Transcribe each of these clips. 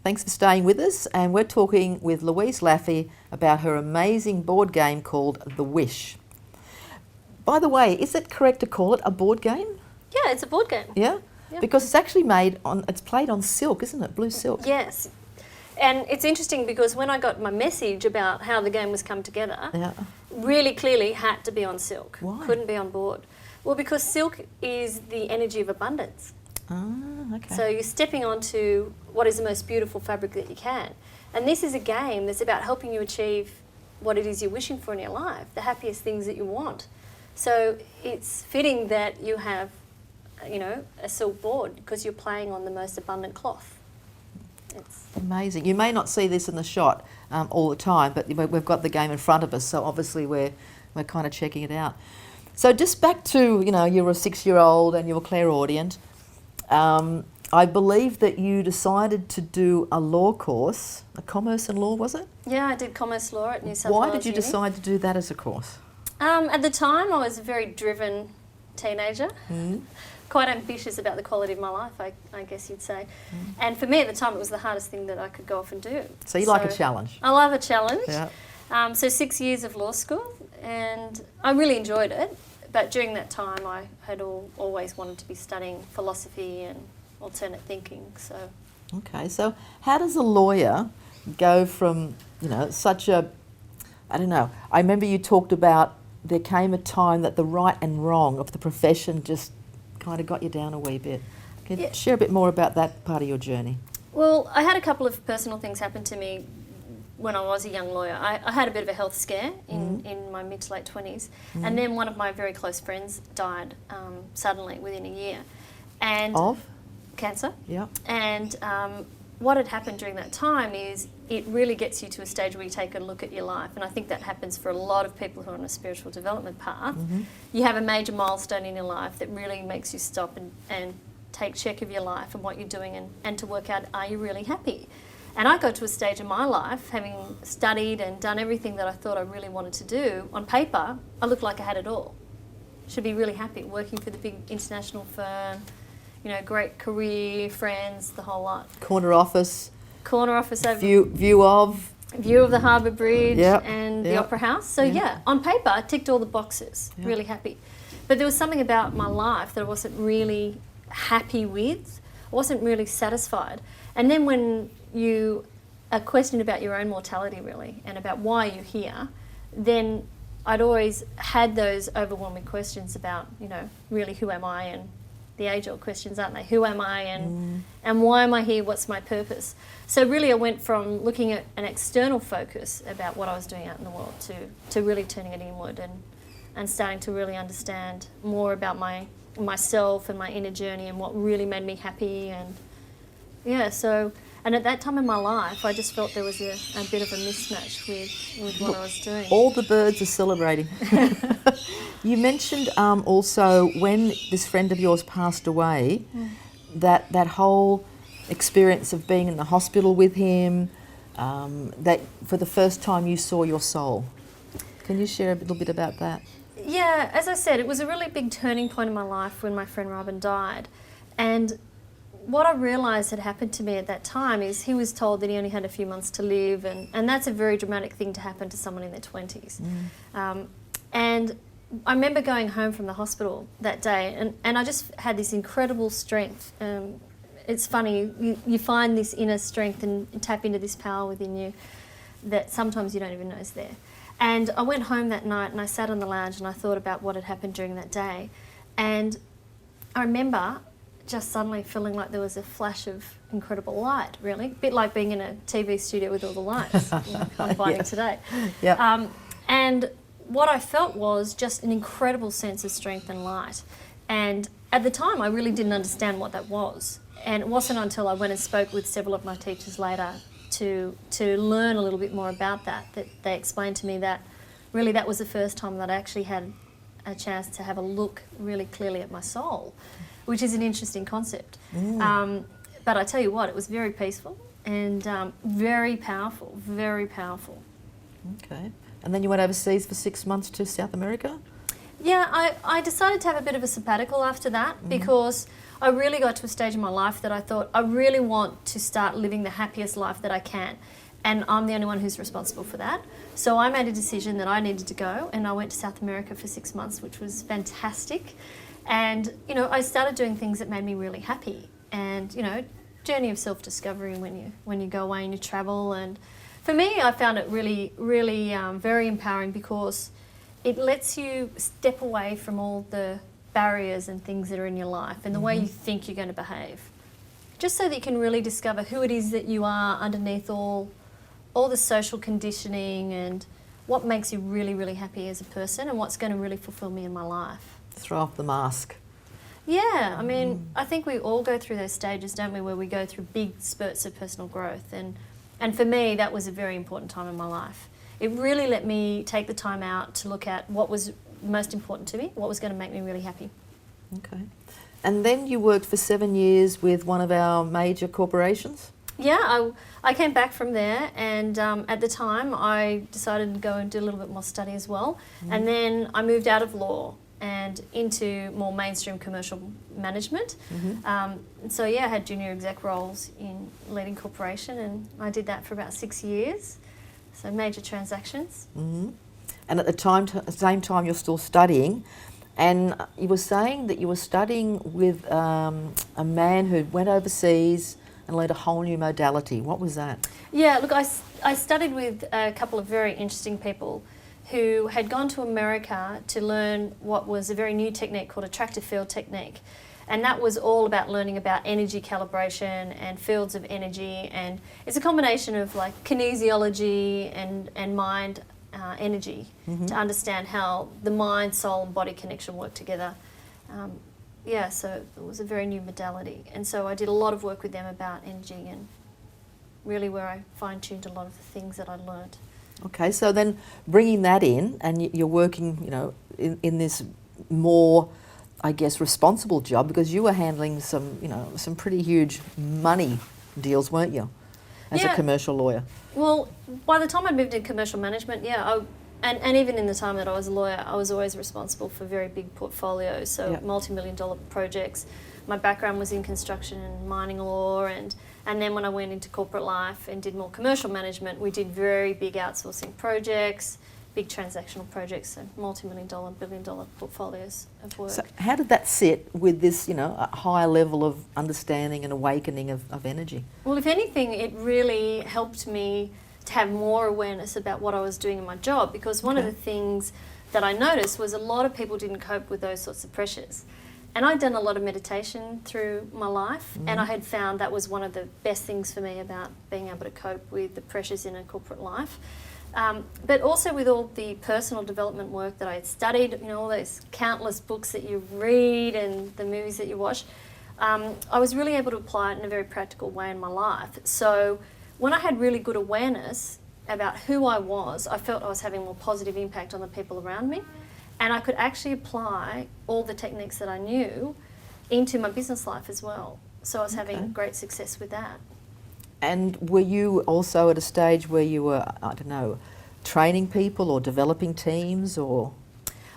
Thanks for staying with us, and we're talking with Louise Laffey about her amazing board game called The Wish. By the way, is it correct to call it a board game? Yeah, it's a board game. Yeah? Yeah. Because it's actually it's played on silk, isn't it? Blue silk. Yes. And it's interesting because when I got my message about how the game was come together, really clearly had to be on silk. Why? Couldn't be on board. Well, because silk is the energy of abundance. Ah, okay. So you're stepping onto what is the most beautiful fabric that you can. And this is a game that's about helping you achieve what it is you're wishing for in your life, the happiest things that you want. So it's fitting that you have, you know, a silk board because you're playing on the most abundant cloth. It's amazing. You may not see this in the shot all the time, but we've got the game in front of us, so obviously we're kind of checking it out. So just back to, you know, you were a 6-year-old and you were clairaudient. I believe that you decided to do a law course, a commerce and law, was it? Yeah, I did commerce law at New South Wales. Why did you decide to do that as a course? At the time, I was a very driven teenager, quite ambitious about the quality of my life, I guess you'd say. And for me at the time, it was the hardest thing that I could go off and do. So you like a challenge? I love a challenge. Yeah. So 6 years of law school, and I really enjoyed it. But during that time, I had always wanted to be studying philosophy and alternate thinking. So. Okay, so how does a lawyer go from, you know, such a, I don't know, I remember you talked about there came a time that the right and wrong of the profession just kind of got you down a wee bit. Can you share a bit more about that part of your journey? Well, I had a couple of personal things happen to me when I was a young lawyer. I had a bit of a health scare in my mid to late 20s, and then one of my very close friends died suddenly within a year. And of? Cancer. Yeah. And what had happened during that time is it really gets you to a stage where you take a look at your life, and I think that happens for a lot of people who are on a spiritual development path. You have a major milestone in your life that really makes you stop and take check of your life and what you're doing and to work out, are you really happy? And I got to a stage in my life, having studied and done everything that I thought I really wanted to do, on paper, I looked like I had it all. Should be really happy, working for the big international firm, you know, great career, friends, the whole lot. Corner office. Corner office over... View of the Harbour Bridge and the Opera House. So yeah, on paper, I ticked all the boxes, really happy. But there was something about my life that I wasn't really happy with. I wasn't really satisfied. And then when you are questioned about your own mortality, really, and about why you're here, then I'd always had those overwhelming questions about, you know, really who am I, and the age-old questions, aren't they? Who am I, and why am I here? What's my purpose? So really I went from looking at an external focus about what I was doing out in the world to really turning it inward and starting to really understand more about myself and my inner journey and what really made me happy. And yeah, so, and at that time in my life, I just felt there was a bit of a mismatch with what I was doing. All the birds are celebrating. You mentioned also when this friend of yours passed away, that whole experience of being in the hospital with him, that for the first time you saw your soul. Can you share a little bit about that? Yeah, as I said, it was a really big turning point in my life when my friend Robyn died. And what I realised had happened to me at that time is he was told that he only had a few months to live, and that's a very dramatic thing to happen to someone in their 20s. And I remember going home from the hospital that day, and I just had this incredible strength. It's funny, you find this inner strength and tap into this power within you that sometimes you don't even know is there. And I went home that night and I sat on the lounge and I thought about what had happened during that day. And I remember just suddenly feeling like there was a flash of incredible light, really. A bit like being in a TV studio with all the lights, I'm finding today. And what I felt was just an incredible sense of strength and light. And at the time, I really didn't understand what that was. And it wasn't until I went and spoke with several of my teachers later to learn a little bit more about that they explained to me that really that was the first time that I actually had a chance to have a look really clearly at my soul, which is an interesting concept. But I tell you what, it was very peaceful and very powerful, very powerful. Okay. And then you went overseas for 6 months to South America? Yeah, I decided to have a bit of a sabbatical after that because I really got to a stage in my life that I thought I really want to start living the happiest life that I can. And I'm the only one who's responsible for that. So I made a decision that I needed to go, and I went to South America for 6 months, which was fantastic. And, you know, I started doing things that made me really happy. And, you know, journey of self-discovery when you go away and you travel. And for me, I found it really, really very empowering because it lets you step away from all the barriers and things that are in your life and the way you think you're going to behave. Just so that you can really discover who it is that you are underneath all the social conditioning and what makes you really, really happy as a person and what's going to really fulfill me in my life. Throw off the mask. Yeah, I mean, I think we all go through those stages, don't we, where we go through big spurts of personal growth. And for me, that was a very important time in my life. It really let me take the time out to look at what was most important to me, what was going to make me really happy. Okay. And then you worked for 7 years with one of our major corporations? Yeah, I came back from there, and at the time I decided to go and do a little bit more study as well. And then I moved out of law and into more mainstream commercial management. So yeah, I had junior exec roles in leading corporation, and I did that for about 6 years. So major transactions. And at the same time you're still studying, and you were saying that you were studying with a man who went overseas and learned a whole new modality. What was that? Yeah, look, I studied with a couple of very interesting people who had gone to America to learn what was a very new technique called attractive field technique. And that was all about learning about energy calibration and fields of energy. And it's a combination of like kinesiology and mind energy to understand how the mind, soul and body connection work together. Yeah, so it was a very new modality. And so I did a lot of work with them about energy and really where I fine-tuned a lot of the things that I learned. Okay, so then bringing that in, and you're working, you know, in this more, I guess, responsible job, because you were handling some, you know, some pretty huge money deals, weren't you, as a commercial lawyer? Well, by the time I moved into commercial management, and even in the time that I was a lawyer, I was always responsible for very big portfolios, so multi-million-dollar projects. My background was in construction and mining law, and then when I went into corporate life and did more commercial management, we did very big outsourcing projects, big transactional projects, so multi-million-dollar, billion-dollar portfolios of work. So how did that sit with this, you know, a higher level of understanding and awakening of energy? Well, if anything, it really helped me to have more awareness about what I was doing in my job, because one of the things that I noticed was a lot of people didn't cope with those sorts of pressures. And I'd done a lot of meditation through my life, and I had found that was one of the best things for me about being able to cope with the pressures in a corporate life. But also with all the personal development work that I had studied, you know, all those countless books that you read and the movies that you watch, I was really able to apply it in a very practical way in my life. So when I had really good awareness about who I was, I felt I was having a more positive impact on the people around me. And I could actually apply all the techniques that I knew into my business life as well. So I was having great success with that. And were you also at a stage where you were, I don't know, training people or developing teams, or?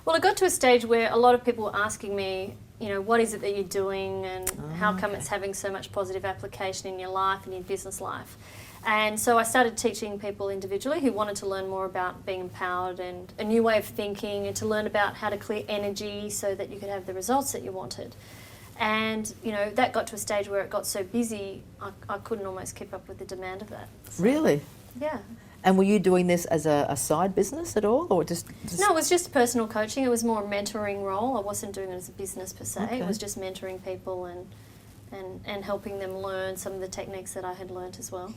Well, it got to a stage where a lot of people were asking me, you know, what is it that you're doing, and how come it's having so much positive application in your life and your business life? And so I started teaching people individually who wanted to learn more about being empowered and a new way of thinking, and to learn about how to clear energy so that you could have the results that you wanted. And, you know, that got to a stage where it got so busy, I couldn't almost keep up with the demand of that. So, really? Yeah. And were you doing this as a side business at all, or just? No, it was just personal coaching. It was more a mentoring role. I wasn't doing it as a business per se. Okay. It was just mentoring people and helping them learn some of the techniques that I had learnt as well.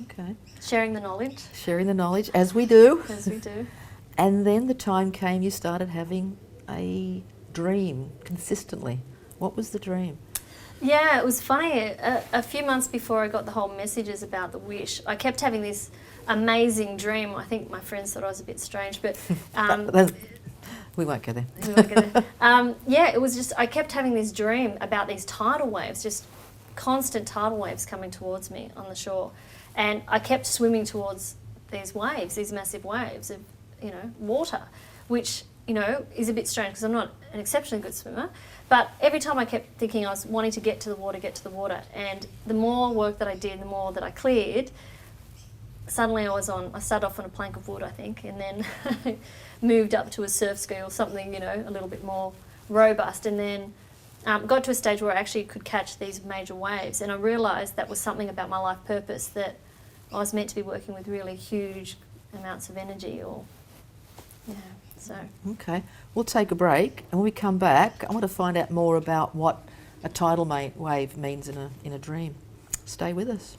Okay. Sharing the knowledge. Sharing the knowledge, as we do. As we do. And then the time came you started having a dream consistently. What was the dream? Yeah, it was funny. A few months before I got the whole messages about the wish, I kept having this amazing dream. I think my friends thought I was a bit strange, but... we won't go there. We won't go there. Yeah, it was just, I kept having this dream about these tidal waves, just constant tidal waves coming towards me on the shore. And I kept swimming towards these waves, these massive waves of, you know, water, which you know, is a bit strange because I'm not an exceptionally good swimmer. But every time I kept thinking I was wanting to get to the water. And the more work that I did, the more that I cleared, suddenly I started off on a plank of wood, I think, and then moved up to a surf ski or something, you know, a little bit more robust. And then got to a stage where I actually could catch these major waves. And I realised that was something about my life purpose, that I was meant to be working with really huge amounts of energy so. Okay, we'll take a break, and when we come back, I want to find out more about what a tidal wave means in a dream. Stay with us.